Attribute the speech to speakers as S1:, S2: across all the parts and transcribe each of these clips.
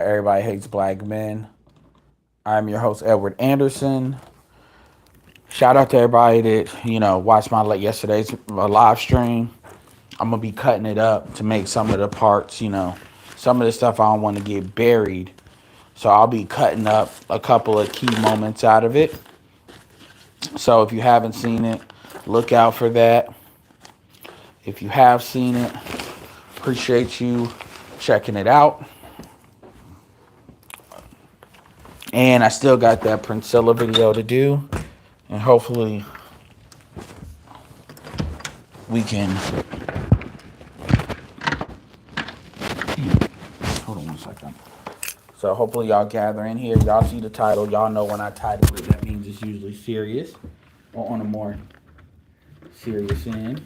S1: Everybody Hates Black Men. I'm your host, Edward Anderson. Shout out to everybody that, watched my yesterday's live stream. I'm going to be cutting it up to make some of the parts, some of the stuff I don't want to get buried. So I'll be cutting up a couple of key moments out of it. So if you haven't seen it, look out for that. If you have seen it, appreciate you checking it out. And I still got that Priscilla video to do. And hopefully we can... Hold on one second. So hopefully y'all gather in here. Y'all see the title. Y'all know when I title it, that means it's usually serious or on a more serious end.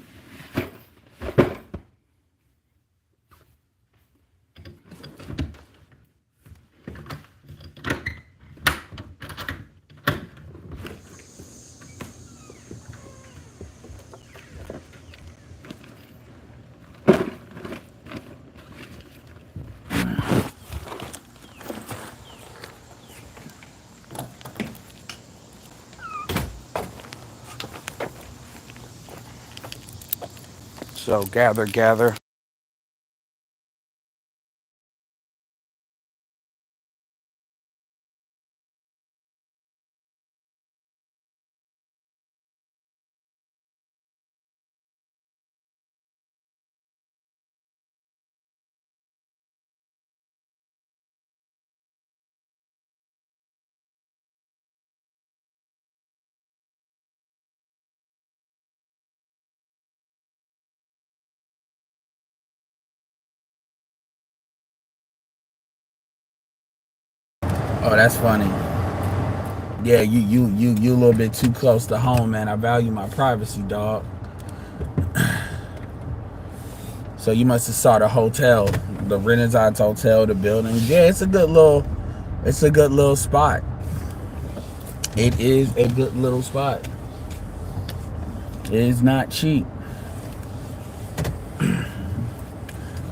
S1: So gather. Oh, that's funny. Yeah, you a little bit too close to home, man. I value my privacy, dog. So you must have saw the hotel, the Renaissance Hotel, the building. Yeah, it's a good little spot. It is a good little spot. It is not cheap,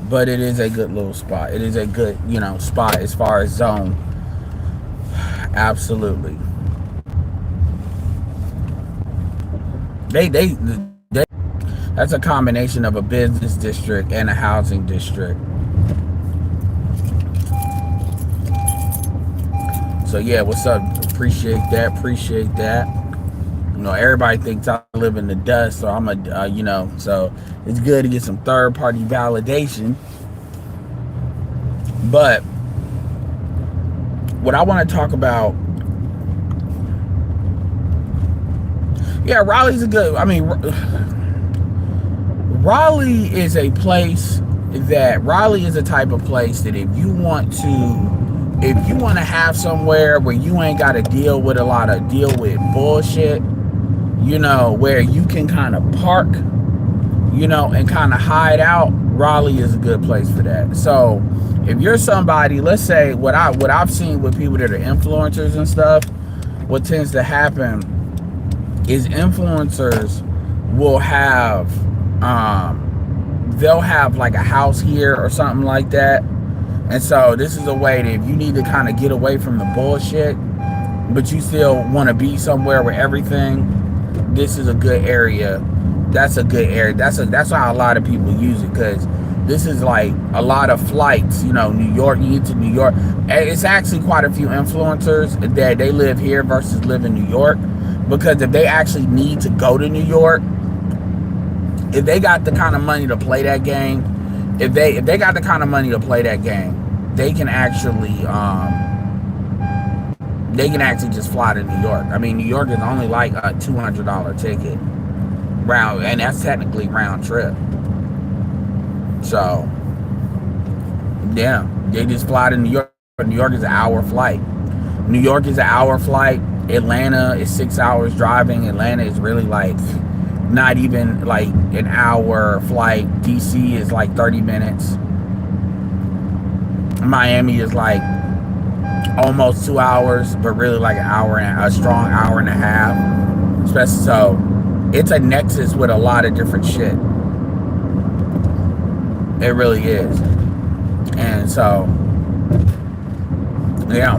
S1: but it is a good little spot. It is a good, spot as far as zone. Absolutely. They that's a combination of a business district and a housing district. So yeah, what's up? Appreciate that. Everybody thinks I live in the dust, so I'm so it's good to get some third party validation. But what I want to talk about, yeah, Raleigh's a good, Raleigh is a place Raleigh is a type of place that if you want to have somewhere where you ain't got to deal with bullshit, where you can kind of park, and kind of hide out, Raleigh is a good place for that. So if you're somebody, let's say what I've seen with people that are influencers and stuff, what tends to happen is influencers will have they'll have like a house here or something like that. And so this is a way that if you need to kind of get away from the bullshit, but you still want to be somewhere with everything, this is a good area. That's a good area. That's how a lot of people use it, because this is like a lot of flights, New York, you get to New York. It's actually quite a few influencers that they live here versus live in New York, because if they actually need to go to New York, if they got the kind of money to play that game, they can actually just fly to New York. New York is only like a $200 ticket round, and that's technically round trip. So yeah, they just fly to New York. New York is an hour flight. Atlanta is 6 hours driving. Atlanta is really like not even like an hour flight. DC is like 30 minutes. Miami is like almost 2 hours, but really like a strong hour and a half. Especially so, it's a nexus with a lot of different shit. It really is. And so Yeah.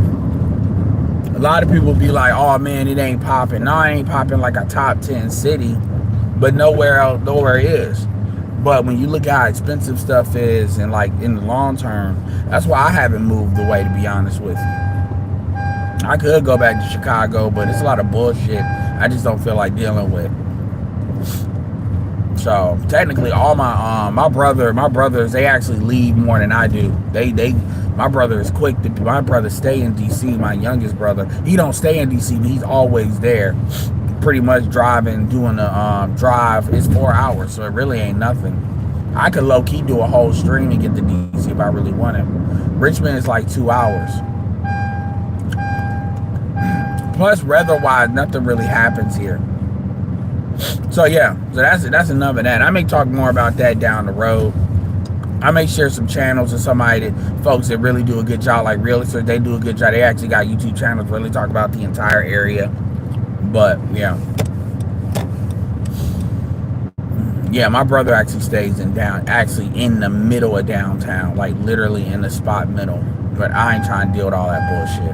S1: A lot of people be like, oh man, it ain't popping. No, it ain't popping like a top 10 city, but nowhere else, nowhere is. But when you look at how expensive stuff is, and like in the long term, that's why I haven't moved away, to be honest with you. I could go back to Chicago, but it's a lot of bullshit I just don't feel like dealing with. So technically, all my brothers, they actually leave more than I do. My brother is quick to. My brother stay in DC. My youngest brother, he don't stay in DC, but he's always there. Pretty much driving, doing the drive. It's 4 hours, so it really ain't nothing. I could low key do a whole stream and get to DC if I really wanted. Richmond is like 2 hours. Plus, weather-wise, nothing really happens here. So yeah, so that's enough of that. I may talk more about that down the road. I may share some channels of somebody that folks that really do a good job, like realtors. They do a good job. They actually got YouTube channels really talk about the entire area. But yeah, my brother actually stays in the middle of downtown, like literally in the spot middle. But I ain't trying to deal with all that bullshit.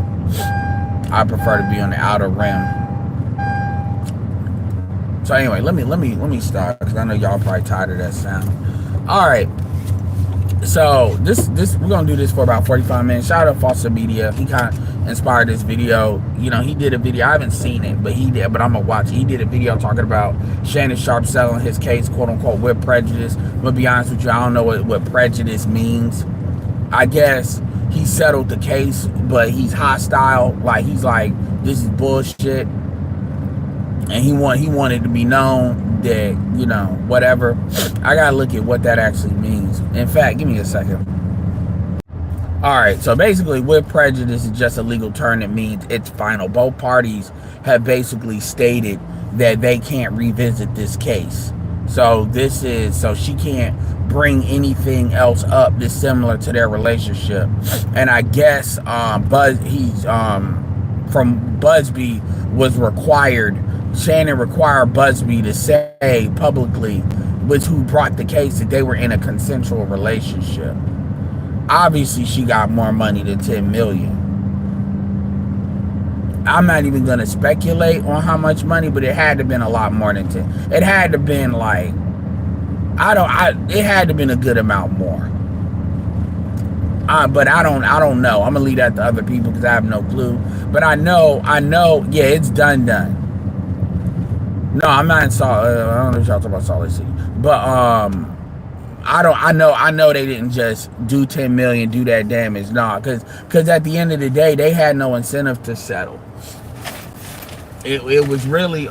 S1: I prefer to be on the outer rim. So anyway, let me start, because I know y'all probably tired of that sound. All right. So this we're gonna do this for about 45 minutes. Shout out to Foster Media. He kind of inspired this video. You know, he did a video. I haven't seen it, but he did. But I'm gonna watch it. He did a video talking about Shannon Sharp settling his case, quote unquote, with prejudice. I'm gonna be honest with you, I don't know what prejudice means. I guess he settled the case, but he's hostile. Like he's like, this is bullshit, and he wanted to be known that, you know, whatever. I gotta look at what that actually means. In fact, give me a second. Alright, so basically with prejudice is just a legal term that means it's final. Both parties have basically stated that they can't revisit this case. So she can't bring anything else up that's similar to their relationship. And I guess from Busby was required, Shannon required Busby to say publicly, which who brought the case, that they were in a consensual relationship. Obviously, she got more money than $10 million. I'm not even gonna speculate on how much money, but it had to have been a lot more than 10. It had to have been like, it had to have been a good amount more. But I don't know. I'm gonna leave that to other people because I have no clue. But I know, yeah, it's done. No, I'm not in Salt. I don't know if y'all talking about Salt Lake City, but I know they didn't just do 10 million, do that damage. Nah, because at the end of the day, they had no incentive to settle. It was really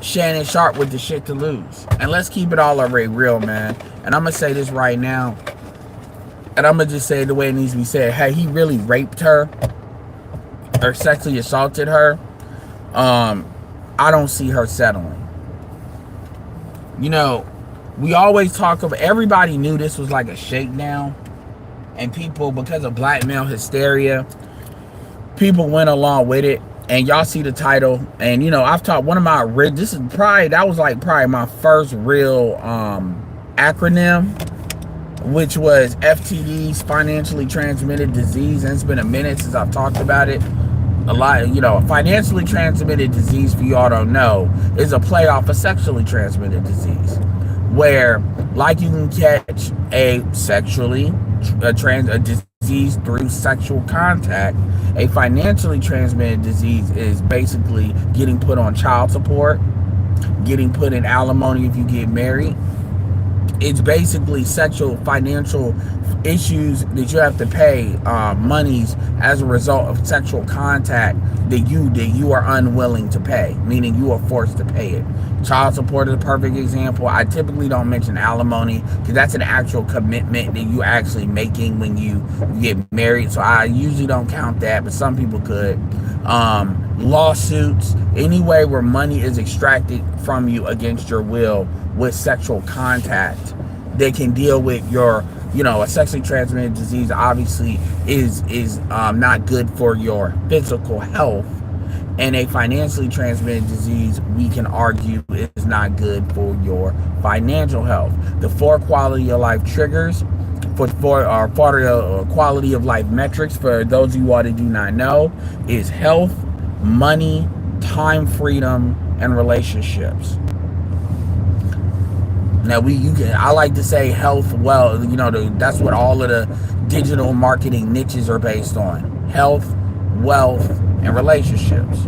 S1: Shannon Sharp with the shit to lose. And let's keep it all already real, man. And I'm gonna say this right now, and I'm gonna just say it the way it needs to be said. Had he really raped her or sexually assaulted her, I don't see her settling. You know, we always talk about, everybody knew this was like a shakedown, and people, because of black male hysteria, people went along with it. And y'all see the title, and you know, I've taught one of my, that was probably my first real acronym, which was FTDs, financially transmitted disease. And it's been a minute since I've talked about it a lot. You know, financially transmitted disease, for y'all don't know, is a play off of sexually transmitted disease, where like you can catch a disease through sexual contact. A financially transmitted disease is basically getting put on child support, getting put in alimony if you get married. It's basically financial issues that you have to pay, monies as a result of sexual contact that you are unwilling to pay, meaning you are forced to pay it. Child support is a perfect example. I typically don't mention alimony because that's an actual commitment that you actually making when you get married. So I usually don't count that, but some people could. Lawsuits, anyway where money is extracted from you against your will with sexual contact, they can deal with your, you know, a sexually transmitted disease obviously is not good for your physical health, and a financially transmitted disease, we can argue, is not good for your financial health. The 4 quality of life triggers for the quality of life metrics, for those of you all that do not know, is health, money, time freedom, and relationships. Now I like to say health, well, that's what all of the digital marketing niches are based on: health, wealth, and relationships.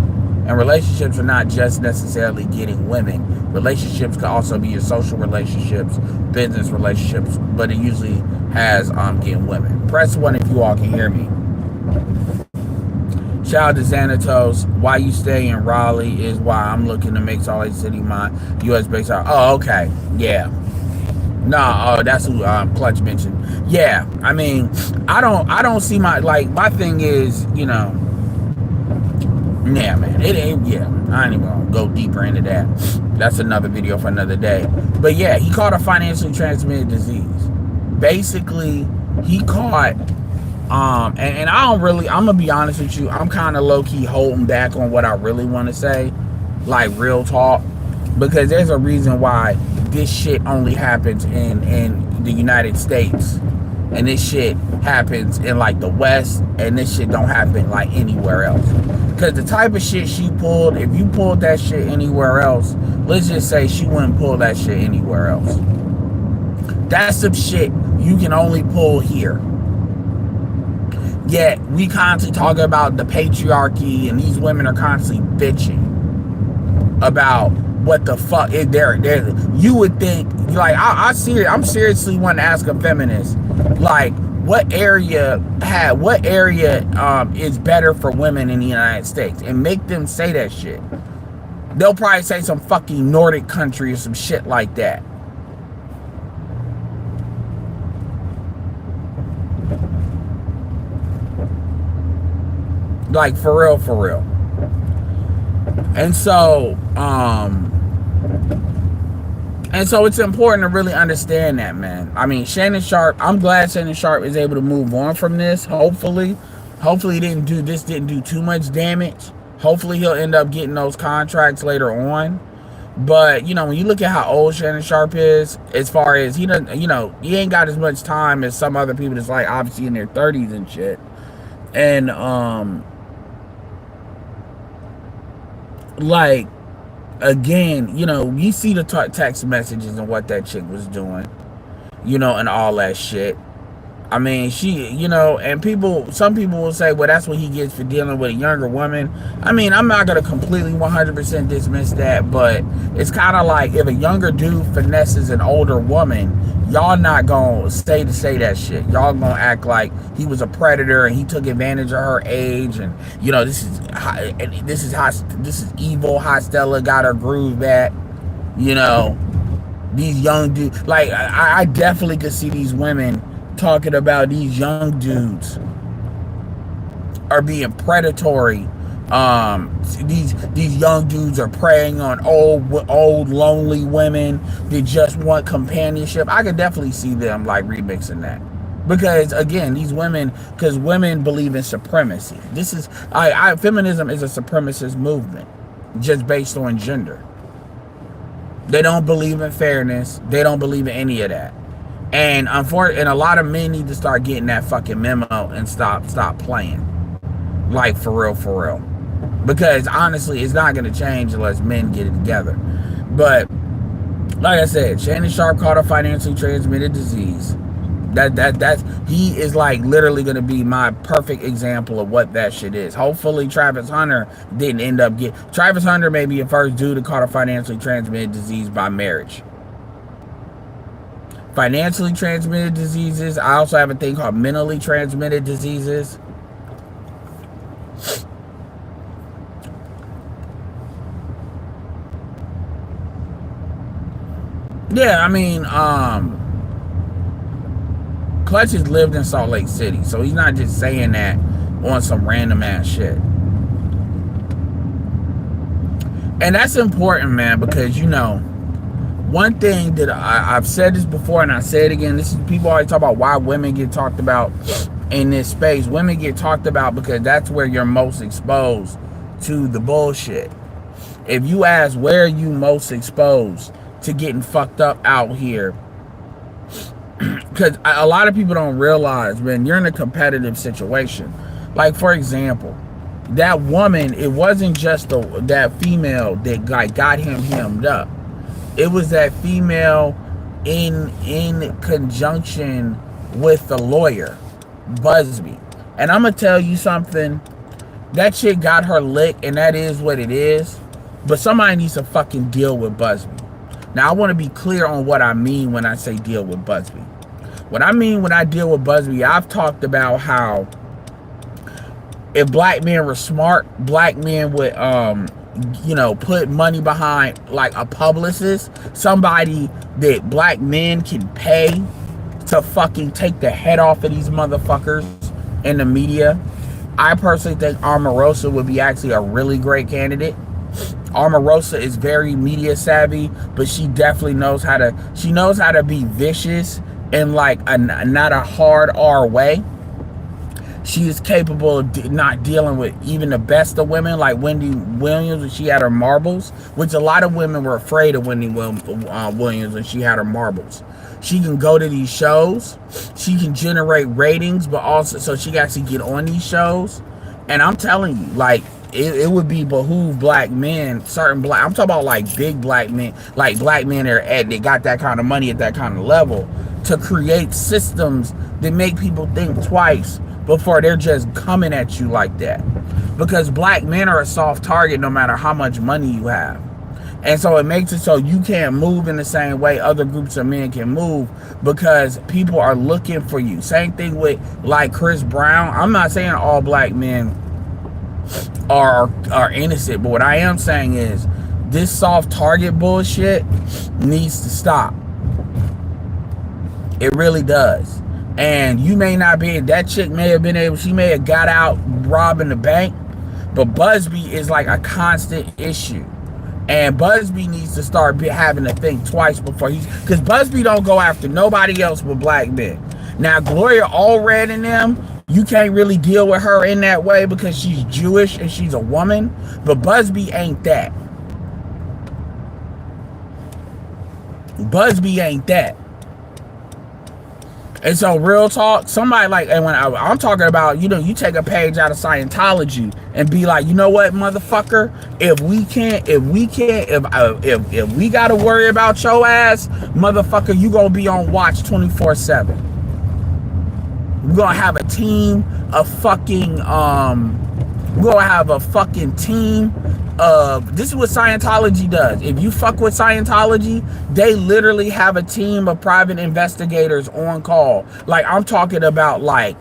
S1: And relationships are not just necessarily getting women. Relationships can also be your social relationships, business relationships, but it usually has getting women. Press 1 if you all can hear me. Shout out to Xanatos. Why you stay in Raleigh is why I'm looking to make Salt Lake City my U.S. based out. Oh, okay. Yeah. Nah, that's who Clutch mentioned. Yeah. I mean, I don't see my thing is, yeah, man, it ain't, yeah, I ain't even gonna go deeper into that. That's another video for another day. But yeah, he caught a financially transmitted disease. Basically, he caught, and I don't really, I'm gonna be honest with you, I'm kind of low-key holding back on what I really want to say, like real talk, because there's a reason why this shit only happens in the United States. And this shit happens in like the West, and this shit don't happen like anywhere else. Because the type of shit she pulled, if you pulled that shit anywhere else, let's just say she wouldn't pull that shit anywhere else. That's some shit you can only pull here. Yet we constantly talk about the patriarchy, and these women are constantly bitching about what the fuck is there. You would think, like, I'm seriously want to ask a feminist, like, what area is better for women in the United States, and make them say that shit. They'll probably say some fucking Nordic country or some shit like that. Like, for real. And so it's important to really understand that, man. I mean, Shannon Sharpe, I'm glad Shannon Sharpe is able to move on from this. Hopefully didn't do too much damage. Hopefully he'll end up getting those contracts later on. But, when you look at how old Shannon Sharpe is, as far as he doesn't, he ain't got as much time as some other people that's like obviously in their 30s and shit. And like, again, you see the text messages and what that chick was doing, and all that shit. I mean, she, and some people will say, well, that's what he gets for dealing with a younger woman. I mean, I'm not going to completely 100% dismiss that, but it's kind of like, if a younger dude finesses an older woman, y'all not going to say that shit. Y'all going to act like he was a predator and he took advantage of her age, and, this is evil, how Stella got her groove back, these young dudes. Like, I definitely could see these women talking about these young dudes are being predatory. These young dudes are preying on old lonely women that just want companionship. I could definitely see them like remixing that, because again, women believe in supremacy. Feminism is a supremacist movement just based on gender. They don't believe in fairness. They don't believe in any of that. And a lot of men need to start getting that fucking memo and stop playing. Like, for real. Because honestly, it's not going to change unless men get it together. But like I said, Shannon Sharpe caught a financially transmitted disease. He is like literally going to be my perfect example of what that shit is. Hopefully Travis Hunter didn't end up Travis Hunter may be the first dude to caught a financially transmitted disease by marriage. Financially transmitted diseases. I also have a thing called mentally transmitted diseases. Yeah, I mean, Clutch has lived in Salt Lake City, so he's not just saying that on some random ass shit. And that's important, man, because one thing that I've said this before, and I say it again, people always talk about why women get talked about in this space. Women get talked about because that's where you're most exposed to the bullshit. If you ask, where are you most exposed to getting fucked up out here, Because a lot of people don't realize when you're in a competitive situation. Like, for example, that woman, it wasn't just that female that got him hemmed up. It was that female in conjunction with the lawyer, Busby. And I'm going to tell you something. That shit got her lick, and that is what it is. But somebody needs to fucking deal with Busby. Now, I want to be clear on what I mean when I say deal with Busby. What I mean when I deal with Busby, I've talked about how if black men were smart, black men would, put money behind like a publicist, somebody that black men can pay to fucking take the head off of these motherfuckers in the media. I personally think Omarosa would be actually a really great candidate. Omarosa is very media savvy, but she definitely knows how to be vicious in like not a hard R way. She is capable of not dealing with even the best of women, like Wendy Williams when she had her marbles, which a lot of women were afraid of Wendy Williams when she had her marbles. She can go to these shows. She can generate ratings, but also so she can actually get on these shows. And I'm telling you, like, it would be behoove black men, I'm talking about like big black men, like black men that got that kind of money at that kind of level, to create systems that make people think twice before they're just coming at you like that. Because black men are a soft target no matter how much money you have. And so it makes it so you can't move in the same way other groups of men can move, because people are looking for you. Same thing with like Chris Brown. I'm not saying all black men are innocent, but what I am saying is this soft target bullshit needs to stop. It really does. And you may not be, that chick may have been able, she may have got out robbing the bank, but Busby is like a constant issue. And Busby needs to start having to think twice before because Busby don't go after nobody else but black men. Now, Gloria Allred and them, you can't really deal with her in that way because she's Jewish and she's a woman, but Busby ain't that. Busby ain't that. And so, real talk, somebody like, and when I'm talking about, you take a page out of Scientology and be like, you know what, motherfucker, if we gotta worry about your ass, motherfucker, you gonna be on watch 24/7. We're gonna have a team of fucking, team of, this is what Scientology does. If you fuck with Scientology, they literally have a team of private investigators on call. Like, I'm talking about like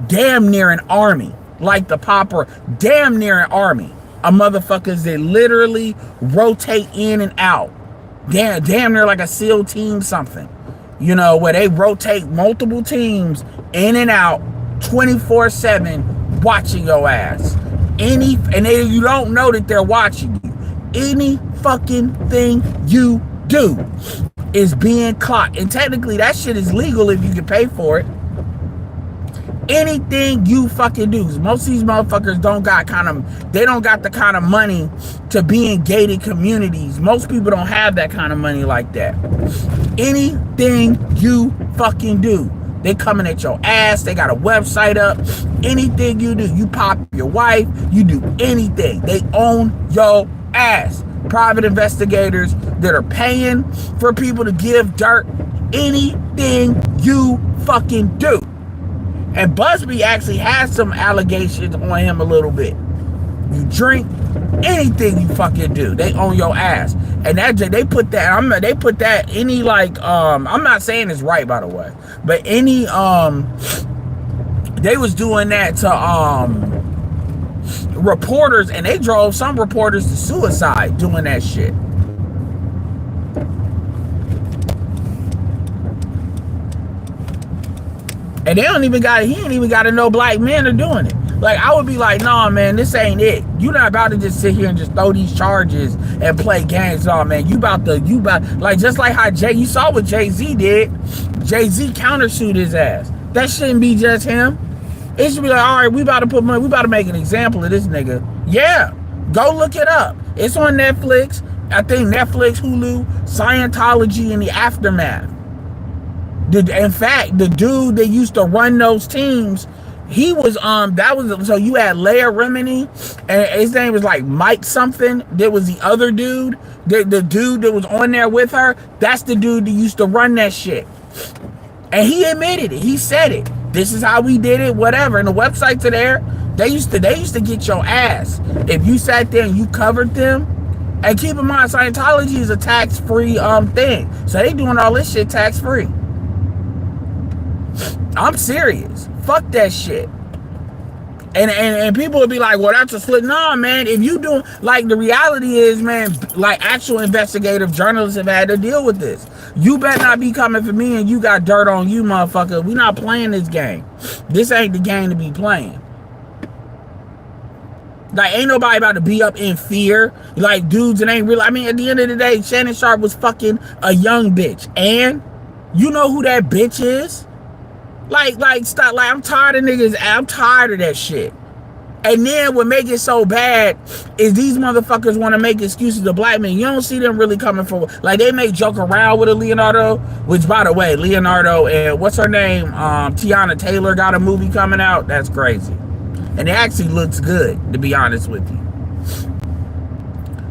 S1: damn near an army. Like the Popper, damn near an army of motherfuckers that literally rotate in and out. Damn near like a SEAL team something. Where they rotate multiple teams in and out 24/7 watching your ass. You don't know that they're watching you. Any fucking thing you do is being clocked. And technically that shit is legal if you can pay for it. Anything you fucking do. Most of these motherfuckers don't got the kind of money to be in gated communities. Most people don't have that kind of money like that. Anything you fucking do, they coming at your ass. They got a website up. Anything you do, you pop your wife, you do anything, they own your ass. Private investigators that are paying for people to give dirt. Anything you fucking do. And Busby actually has some allegations on him a little bit. You drink, anything you fucking do, they own your ass. And they put that any like I'm not saying it's right, by the way, but any they was doing that to reporters, and they drove some reporters to suicide doing that shit. And he ain't even got to know black men are doing it. Like, I would be like, nah, man, this ain't it. You're not about to just sit here and just throw these charges and play games. Nah, man, like, just like how you saw what Jay-Z did. Jay-Z countersued his ass. That shouldn't be just him. It should be like, all right, we about to make an example of this nigga. Yeah, go look it up. It's on Netflix. I think Netflix, Hulu, Scientology, and the Aftermath. In fact, the dude that used to run those teams, he was that was, so you had Leia Remini, and his name was like Mike something. There was the other dude, the dude that was on there with her. That's the dude that used to run that shit. And he admitted it. He said it. This is how we did it, whatever. And the websites are there. They used to get your ass if you sat there and you covered them. And keep in mind, Scientology is a tax-free thing. So they doing all this shit tax-free. I'm serious. Fuck that shit. And people would be like, well, that's a split. No, man, if you do, like, the reality is, man, like, actual investigative journalists have had to deal with this. You better not be coming for me and you got dirt on you, motherfucker. We not playing this game. This ain't the game to be playing. Like, ain't nobody about to be up in fear. Like, dudes, it ain't real. I mean, at the end of the day, Shannon Sharp was fucking a young bitch. And you know who that bitch is? Like, stop. Like, I'm tired of niggas. I'm tired of that shit. And then what make it so bad is these motherfuckers want to make excuses to black men. You don't see them really coming for, like, they may joke around with a Leonardo, which, by the way, Leonardo and what's her name? Tiana Taylor got a movie coming out. That's crazy. And it actually looks good, to be honest with you.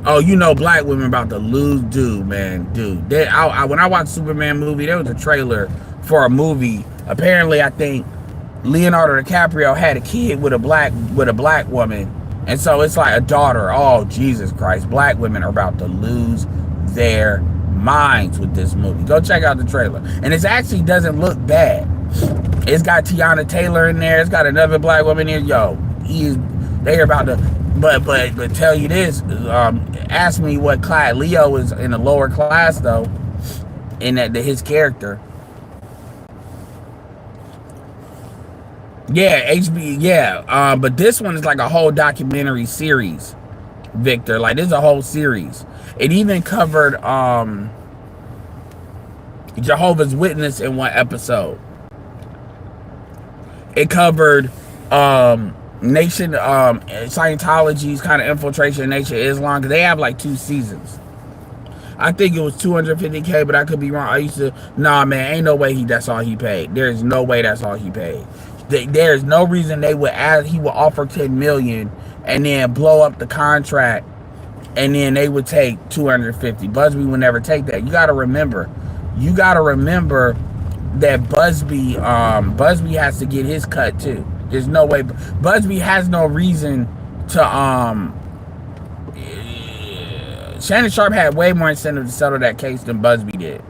S1: Oh, you know, black women about to lose, dude, man. Dude, when I watched Superman movie, there was a trailer for a movie. Apparently, I think Leonardo DiCaprio had a kid with a black woman, and so it's like a daughter. Oh, Jesus Christ! Black women are about to lose their minds with this movie. Go check out the trailer, and it actually doesn't look bad. It's got Tiana Taylor in there. It's got another black woman in. Yo, they're about to. But tell you this. Ask me what class Leo is in a lower class though. In his character. Yeah, HB, yeah. But this one is like a whole documentary series, Victor. Like, this is a whole series. It even covered Jehovah's Witness in one episode. It covered Scientology's kind of infiltration of Nation of Islam, because they have like 2 seasons. I think it was $250K, but I could be wrong. Nah, man, ain't no way that's all he paid. There's no way that's all he paid. There's no reason he would offer $10 million and then blow up the contract, and then they would take $250. Busby would never take that. You got to remember that Busby has to get his cut too. There's no way. Busby has no reason to Shannon Sharp had way more incentive to settle that case than Busby did.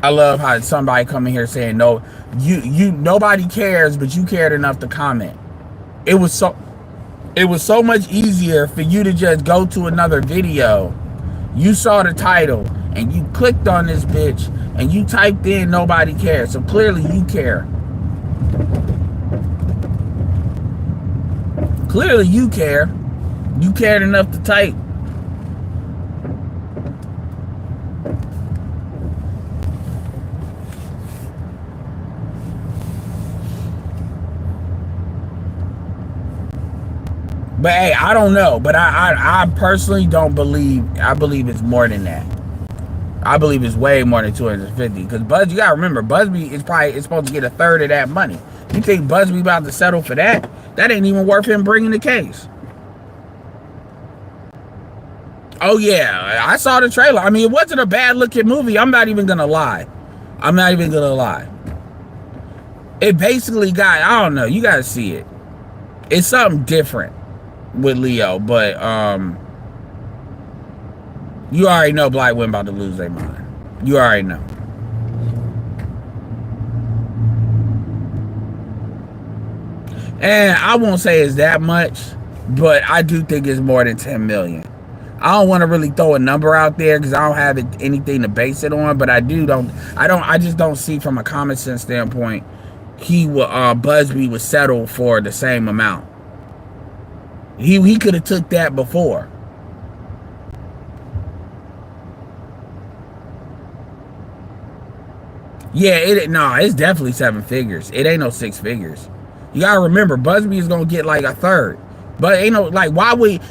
S1: I love how somebody come in here saying, no, nobody cares, but you cared enough to comment. It was so much easier for you to just go to another video. You saw the title and you clicked on this bitch and you typed in nobody cares. So clearly you care. Clearly you care. You cared enough to type. But hey, I don't know. But I personally don't believe. I believe it's more than that. I believe it's way more than 250. Because you gotta remember, Busby is supposed to get a third of that money. You think Busby about to settle for that? That ain't even worth him bringing the case. Oh yeah, I saw the trailer. I mean, it wasn't a bad looking movie. I'm not even gonna lie. It basically got, I don't know. You gotta see it. It's something different with Leo, but you already know black women about to lose their mind. You already know. And I won't say it's that much, but I do think it's more than 10 million. I don't want to really throw a number out there because I don't have anything to base it on, but I just don't see from a common sense standpoint Busby would settle for the same amount. He could have took that before. Yeah, it's definitely 7 figures. It ain't no 6 figures. You gotta remember, Busby is gonna get like a third. But ain't no, like, why would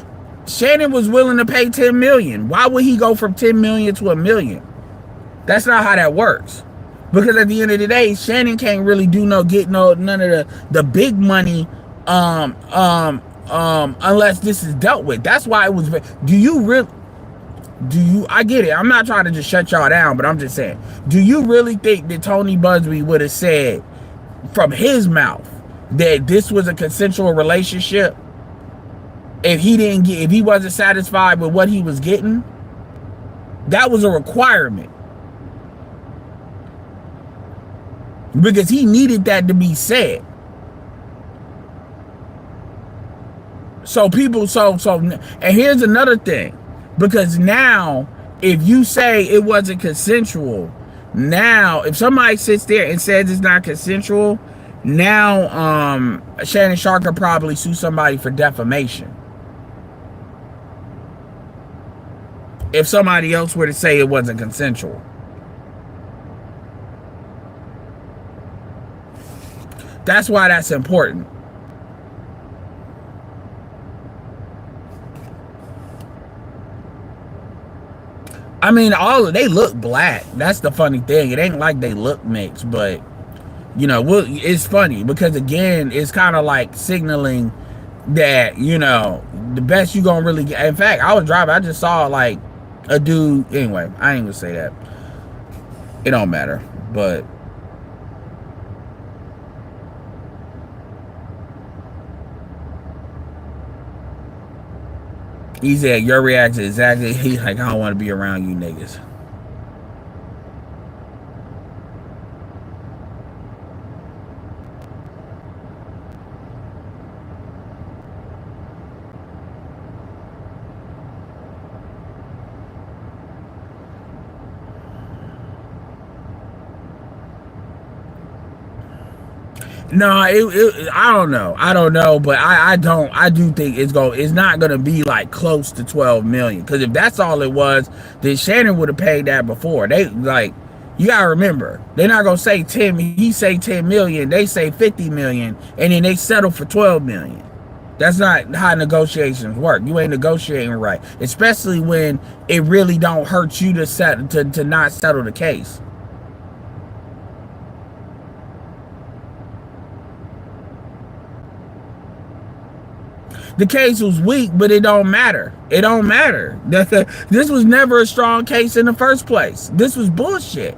S1: Shannon was willing to pay 10 million. Why would he go from 10 million to a million? That's not how that works. Because at the end of the day, Shannon can't really none of the big money unless this is dealt with. That's why it was. I get it. I'm not trying to just shut y'all down, but I'm just saying, do you really think that Tony Busby would have said from his mouth that this was a consensual relationship if he wasn't satisfied with what he was getting? That was a requirement. Because he needed that to be said. And here's another thing. Because now, if you say it wasn't consensual, now, if somebody sits there and says it's not consensual, now Shannon Sharp could probably sue somebody for defamation. If somebody else were to say it wasn't consensual. That's why that's important. I mean, they look black. That's the funny thing. It ain't like they look mixed, but you know, it's funny because again, it's kind of like signaling that, you know, the best you gonna really get. In fact, I was driving, I just saw like a dude. Anyway, I ain't gonna say that. It don't matter, but. He said, your reaction exactly. He's like, I don't want to be around you niggas. No, I don't know. I don't know, but I do think it's not gonna be like close to 12 million. Because if that's all it was, then Shannon would have paid that before. They like, you gotta remember, they're not gonna say 10. He say 10 million. They say 50 million, and then they settle for 12 million. That's not how negotiations work. You ain't negotiating right, especially when it really don't hurt you to not settle the case. The case was weak, but it don't matter. It don't matter. This was never a strong case in the first place. This was bullshit.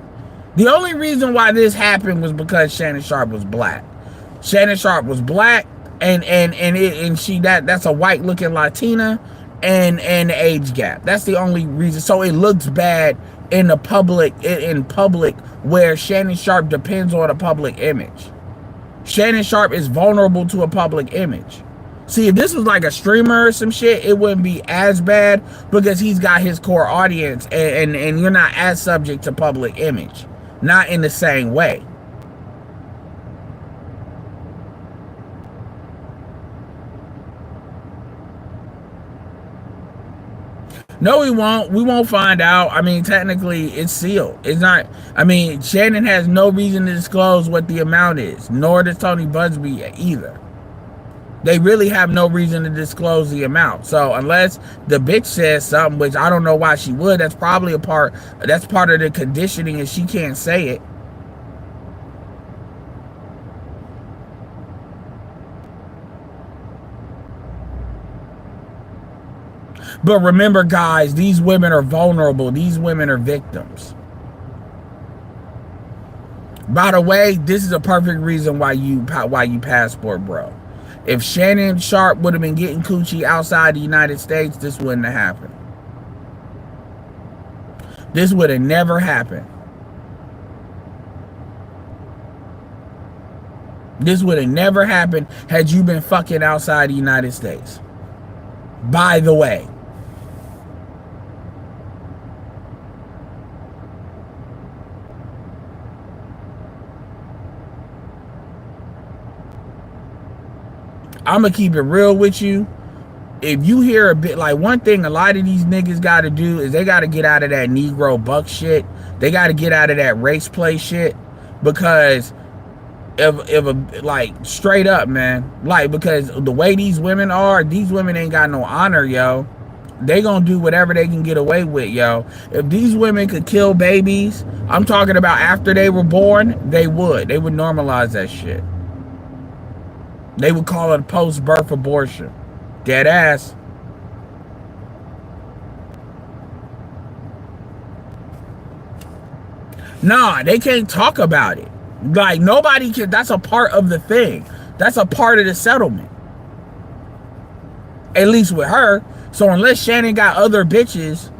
S1: The only reason why this happened was because Shannon Sharp was black. Shannon Sharp was black, and that's a white looking Latina, and the age gap. That's the only reason. So it looks bad in the public where Shannon Sharp depends on a public image. Shannon Sharp is vulnerable to a public image. See, if this was like a streamer or some shit, it wouldn't be as bad because he's got his core audience and you're not as subject to public image. Not in the same way. No, we won't. We won't find out. I mean, technically, it's sealed. It's not. I mean, Shannon has no reason to disclose what the amount is, nor does Tony Busby either. They really have no reason to disclose the amount. So unless the bitch says something, which I don't know why she would, that's probably part of the conditioning, and she can't say it. But remember, guys, these women are vulnerable. These women are victims. By the way, this is a perfect reason why you passport bro. If Shannon Sharp would have been getting coochie outside the United States, this wouldn't have happened. This would have never happened. This would have never happened had you been fucking outside the United States. By the way. I'm gonna keep it real with you. If you hear a bit, like, one thing a lot of these niggas gotta do is they gotta get out of that Negro buck shit. They gotta get out of that race play shit, because if a, like, straight up, man. Like, because the way these women are, these women ain't got no honor, yo. They gonna do whatever they can get away with, yo. If these women could kill babies, I'm talking about after they were born, they would normalize that shit. They would call it a post-birth abortion. Dead ass. Nah, they can't talk about it. Like, nobody can. That's a part of the thing. That's a part of the settlement. At least with her. So unless Shannon got other bitches,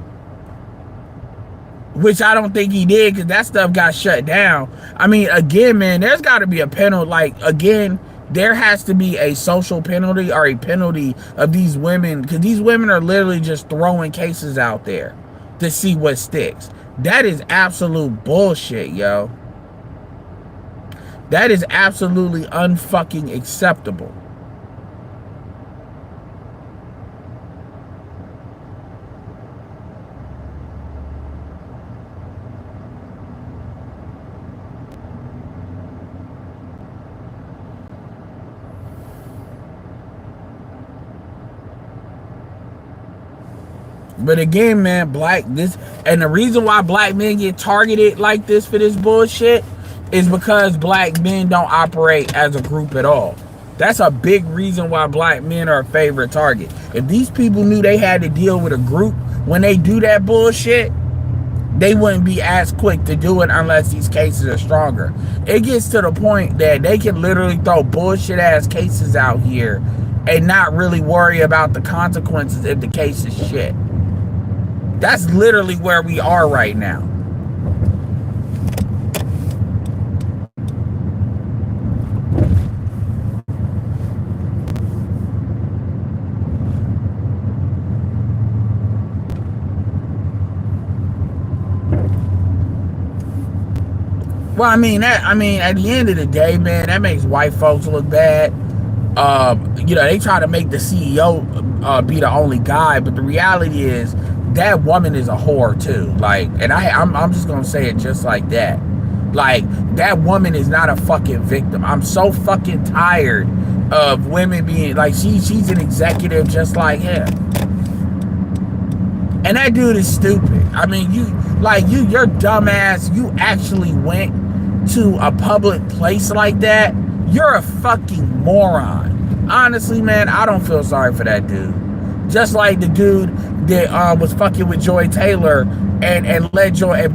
S1: which I don't think he did, because that stuff got shut down. I mean, again, man, there's got to be a penalty. Like, again, there has to be a social penalty or a penalty of these women, because these women are literally just throwing cases out there to see what sticks. That is absolute bullshit, yo. That is absolutely unfucking acceptable. But again, man, and the reason why black men get targeted like this for this bullshit is because black men don't operate as a group at all. That's a big reason why black men are a favorite target. If these people knew they had to deal with a group when they do that bullshit, they wouldn't be as quick to do it unless these cases are stronger. It gets to the point that they can literally throw bullshit ass cases out here and not really worry about the consequences if the case is shit. That's literally where we are right now. Well, I mean, at the end of the day, man, that makes white folks look bad. You know, they try to make the CEO be the only guy, but the reality is that woman is a whore too. Like, and I'm just gonna say it just like that. Like, that woman is not a fucking victim. I'm so fucking tired of women being like, she's an executive just like him. And that dude is stupid. I mean, your dumb ass, you actually went to a public place like that. You're a fucking moron. Honestly, man, I don't feel sorry for that dude. Just like the dude that was fucking with Joy Taylor and let Joy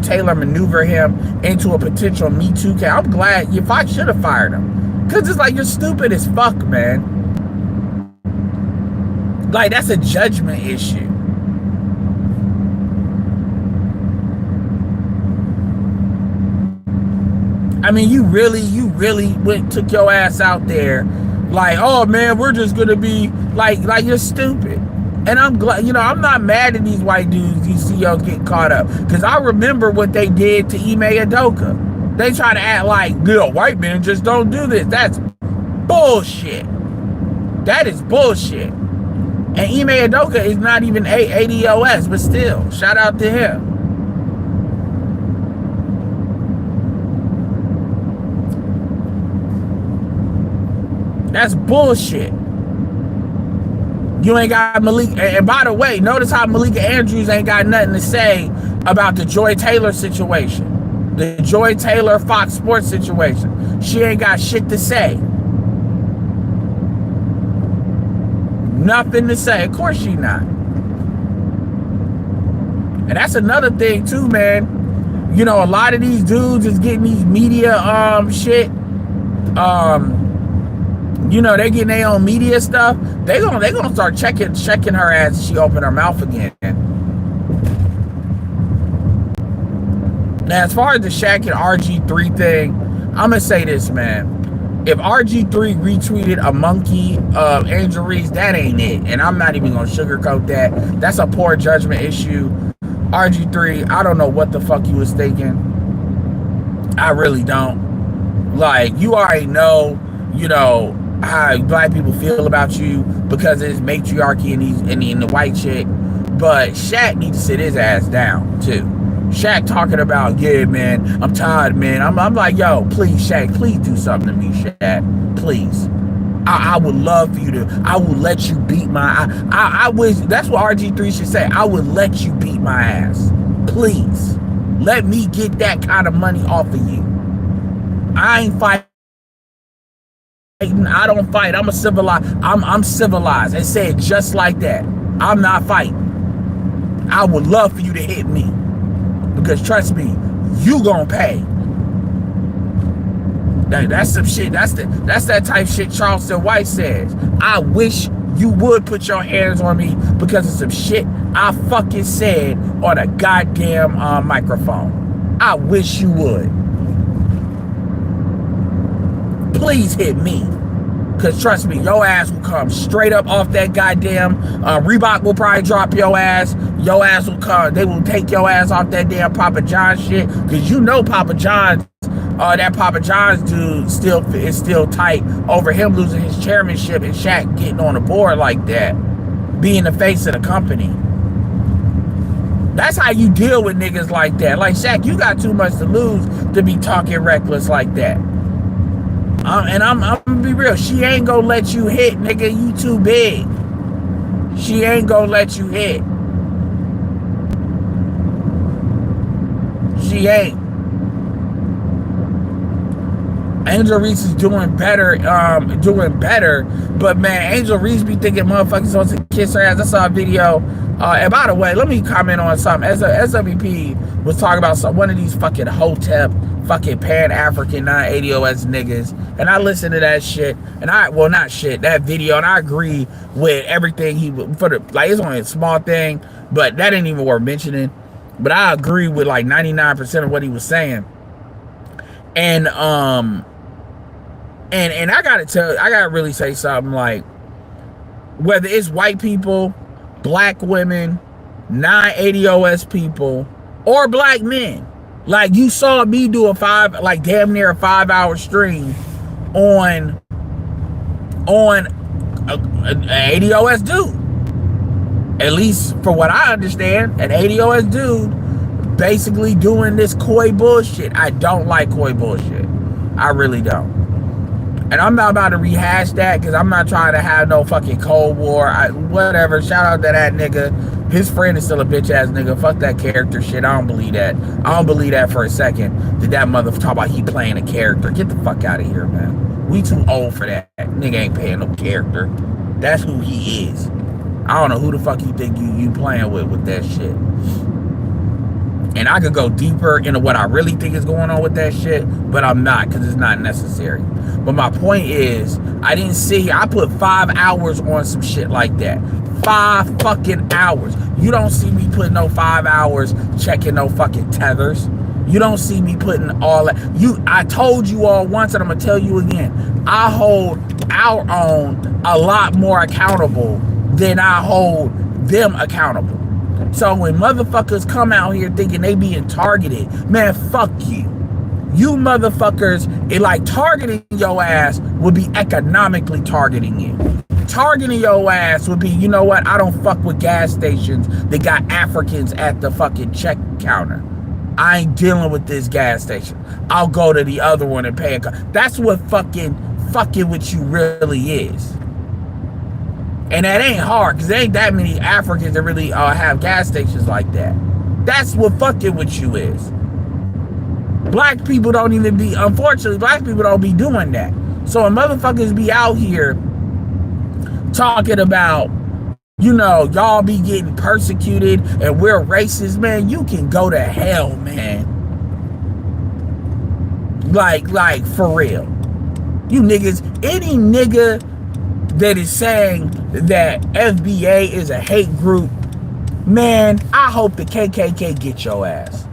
S1: Taylor maneuver him into a potential Me Too case. I'm glad I should have fired him. Cause it's like, you're stupid as fuck, man. Like, that's a judgment issue. I mean, you really took your ass out there like, oh man, we're just gonna be like you're stupid. And I'm glad, you know, I'm not mad at these white dudes, these CEOs getting caught up, because I remember what they did to Ime Udoka. They try to act like, white men just don't do this. That's bullshit. That is bullshit. And Ime Udoka is not even ADOS, but still, shout out to him. That's bullshit. You ain't got Malik. And by the way, notice how Malika Andrews ain't got nothing to say about the Joy Taylor situation. The Joy Taylor Fox Sports situation. She ain't got shit to say. Nothing to say. Of course she not. And that's another thing too, man. You know, a lot of these dudes is getting these media shit. You know, they getting their own media stuff. They gonna start checking her ass if she open her mouth again. Now, as far as the Shaq and RG3 thing, I'm gonna say this, man. If RG3 retweeted a monkey of Angel Reese, that ain't it. And I'm not even gonna sugarcoat that. That's a poor judgment issue. RG3, I don't know what the fuck you was thinking. I really don't. Like, you already know, you know, how black people feel about you because it's matriarchy and the white chick. But Shaq needs to sit his ass down too. Shaq talking about, yeah, man, I'm tired, man. I'm like, yo, please, Shaq, please do something to me, Shaq. Please. I would love for you to, I will let you beat my, I wish, that's what RG3 should say. I would let you beat my ass. Please. Let me get that kind of money off of you. I ain't fighting. I don't fight. I'm a civilized. I'm civilized. They say it just like that. I'm not fighting. I would love for you to hit me. Because trust me, you gonna pay. That's some shit. That's that type shit Charleston White says. I wish you would put your hands on me because of some shit I fucking said on a goddamn microphone. I wish you would. Please hit me. Because trust me, your ass will come straight up off that goddamn, Reebok will probably drop your ass. Your ass will come, they will take your ass off that damn Papa John's shit. Because you know Papa John's, that Papa John's dude is still tight over him losing his chairmanship and Shaq getting on the board like that. Being the face of the company. That's how you deal with niggas like that. Like, Shaq, you got too much to lose to be talking reckless like that. And I'm gonna be real. She ain't gonna let you hit, nigga. You too big. She ain't gonna let you hit. She ain't. Angel Reese is doing better, but man, Angel Reese be thinking motherfuckers supposed to kiss her ass. I saw a video, and by the way, let me comment on something. As SWP was talking about one of these fucking Hotep, fucking Pan-African 980OS niggas, and I listened to that shit, and that video, and I agree with everything it's only a small thing, but that ain't even worth mentioning, but I agree with like 99% of what he was saying. And I gotta really say something, like, whether it's white people, black women, 980OS people, or black men, like, you saw me do damn near a 5-hour stream on an 80OS dude. At least for what I understand, an 80OS dude basically doing this coy bullshit. I don't like coy bullshit. I really don't. And I'm not about to rehash that because I'm not trying to have no fucking Cold War. Whatever. Shout out to that nigga. His friend is still a bitch ass nigga. Fuck that character shit. I don't believe that. I don't believe that for a second. Did that mother talk about he playing a character? Get the fuck out of here, man. We too old for that. Nigga ain't playing no character. That's who he is. I don't know who the fuck you think you playing with that shit. And I could go deeper into what I really think is going on with that shit, but I'm not, because it's not necessary. But my point is, I put 5 hours on some shit like that. 5 fucking hours. You don't see me putting no 5 hours checking no fucking tethers. You don't see me putting all that. I told you all once, and I'm gonna tell you again. I hold our own a lot more accountable than I hold them accountable. So when motherfuckers come out here thinking they being targeted, man, fuck you. You motherfuckers, targeting your ass would be economically targeting you. Targeting your ass would be, you know what, I don't fuck with gas stations that got Africans at the fucking check counter. I ain't dealing with this gas station. I'll go to the other one and pay a That's what fucking with you really is. And that ain't hard, because there ain't that many Africans that really have gas stations like that. That's what fucking with you is. Black people don't even be, unfortunately, black people don't be doing that. So when motherfuckers be out here talking about, you know, y'all be getting persecuted and we're racist, man, you can go to hell, man. Like for real. You niggas, any nigga that is saying that FBA is a hate group, man, I hope the KKK get your ass.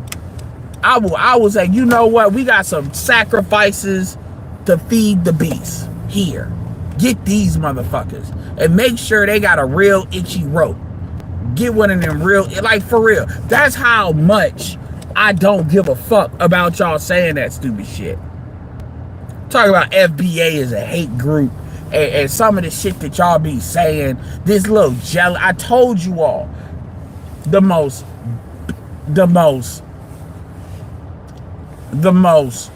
S1: I will say, you know what? We got some sacrifices to feed the beast here. Get these motherfuckers and make sure they got a real itchy rope. Get one of them real, like for real. That's how much I don't give a fuck about y'all saying that stupid shit. Talking about FBA is a hate group. And some of the shit that y'all be saying, this little jelly. I told you all, the most the most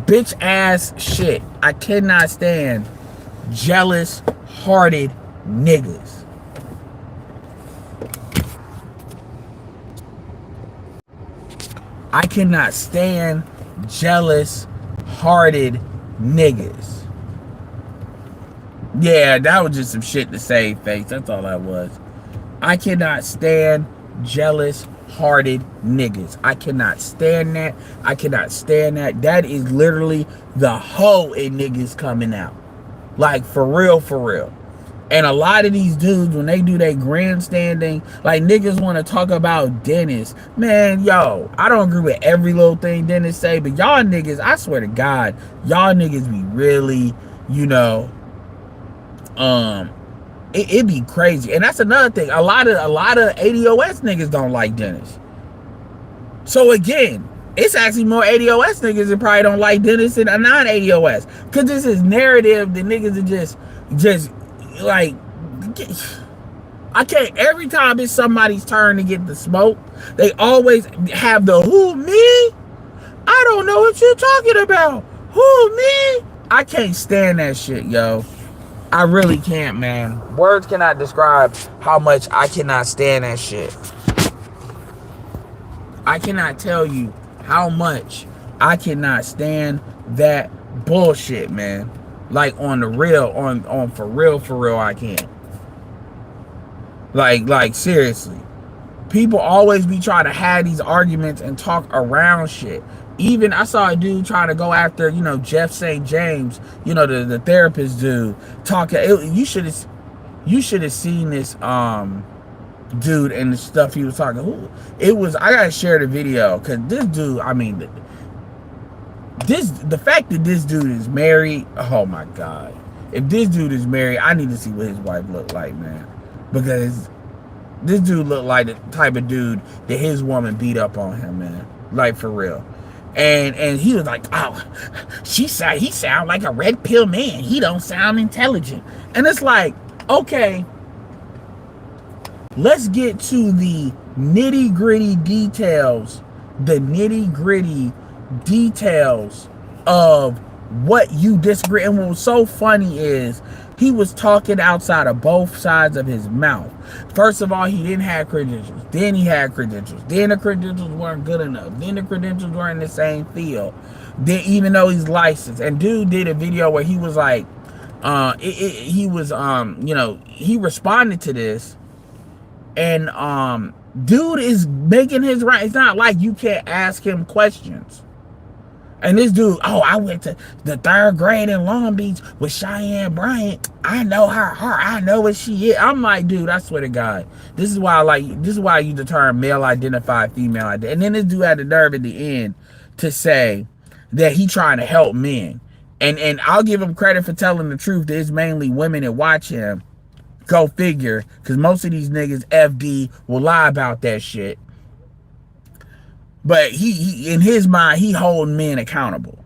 S1: bitch ass shit. I cannot stand jealous hearted niggas. I cannot stand jealous hearted niggas. Yeah, that was just some shit to save face. That's all that was. I cannot stand jealous hearted niggas. I cannot stand that. I cannot stand that. That is literally the hoe in niggas coming out. Like, for real, for real. And a lot of these dudes, when they do their grandstanding, like, niggas want to talk about Dennis. Man, yo, I don't agree with every little thing Dennis say, but y'all niggas, I swear to God, y'all niggas be really, you know, it be crazy. And that's another thing. A lot of ADOS niggas don't like Dennis. So again, it's actually more ADOS niggas that probably don't like Dennis than a non-ADOS. Cause this is narrative that niggas are just like, I can't, every time it's somebody's turn to get the smoke, they always have the who me? I don't know what you're talking about. Who me? I can't stand that shit, yo. I really can't, man. Words cannot describe how much I cannot stand that shit. I cannot tell you how much I cannot stand that bullshit, man. Like, on the real, on for real, I can't. Like seriously. People always be trying to have these arguments and talk around shit. Even I saw a dude trying to go after, you know, Jeff St. James, you know, the therapist dude, talking. You should have seen this dude and the stuff he was talking. It was, I gotta share the video, because this dude, I mean, the fact that this dude is married, oh my God. If this dude is married, I need to see what his wife looked like, man. Because this dude looked like the type of dude that his woman beat up on him, man. Like, for real. And he was like, oh, he sound like a red pill man. He don't sound intelligent. And it's like, okay, let's get to the nitty gritty details of what you disagree. And what was so funny is he was talking outside of both sides of his mouth. First of all, he didn't have credentials. Then he had credentials. Then the credentials weren't good enough. Then the credentials weren't in the same field. Then, even though he's licensed. And dude did a video where he was like, he responded to this. And dude is making his right. It's not like you can't ask him questions. And this dude, oh, I went to the 3rd grade in Long Beach with Cheyenne Bryant. I know her. I know what she is. I'm like, dude, I swear to God. This is why I use the term male identified, female identified. And then this dude had the nerve at the end to say that he trying to help men. And I'll give him credit for telling the truth. There's mainly women that watch him. Go figure. Because most of these niggas, FD, will lie about that shit. But he in his mind, he holding men accountable.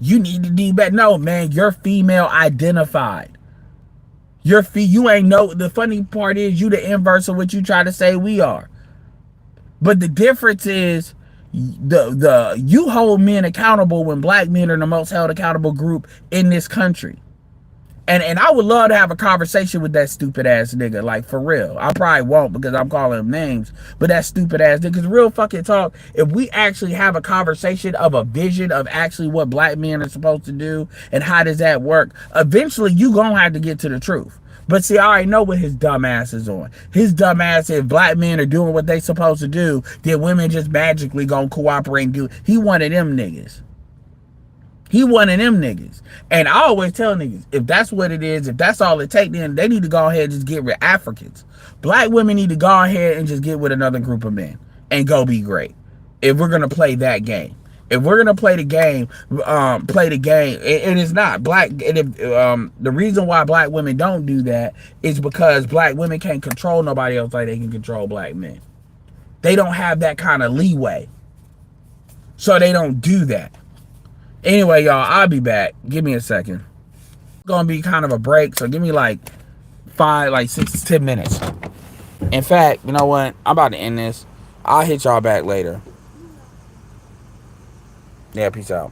S1: You need to do better. No, man, you're female identified. You ain't know. The funny part is you the inverse of what you try to say we are. But the difference is you hold men accountable when black men are the most held accountable group in this country. And I would love to have a conversation with that stupid ass nigga, like, for real. I probably won't because I'm calling him names, but that stupid ass nigga, because real fucking talk, if we actually have a conversation of a vision of actually what black men are supposed to do and how does that work, eventually you gonna have to get to the truth. But see, I already know what his dumb ass is on. His dumb ass, if black men are doing what they supposed to do, then women just magically gonna cooperate and do. He one of them niggas. He one of them niggas. And I always tell niggas, if that's what it is, if that's all it takes, then they need to go ahead and just get with Africans. Black women need to go ahead and just get with another group of men and go be great. If we're going to play that game. If we're going to play the game, and it's not black. And if, the reason why black women don't do that is because black women can't control nobody else like they can control black men. They don't have that kind of leeway. So they don't do that. Anyway, y'all, I'll be back. Give me a second. It's gonna be kind of a break, so give me like 6 to 10 minutes. In fact, you know what? I'm about to end this. I'll hit y'all back later. Yeah, peace out.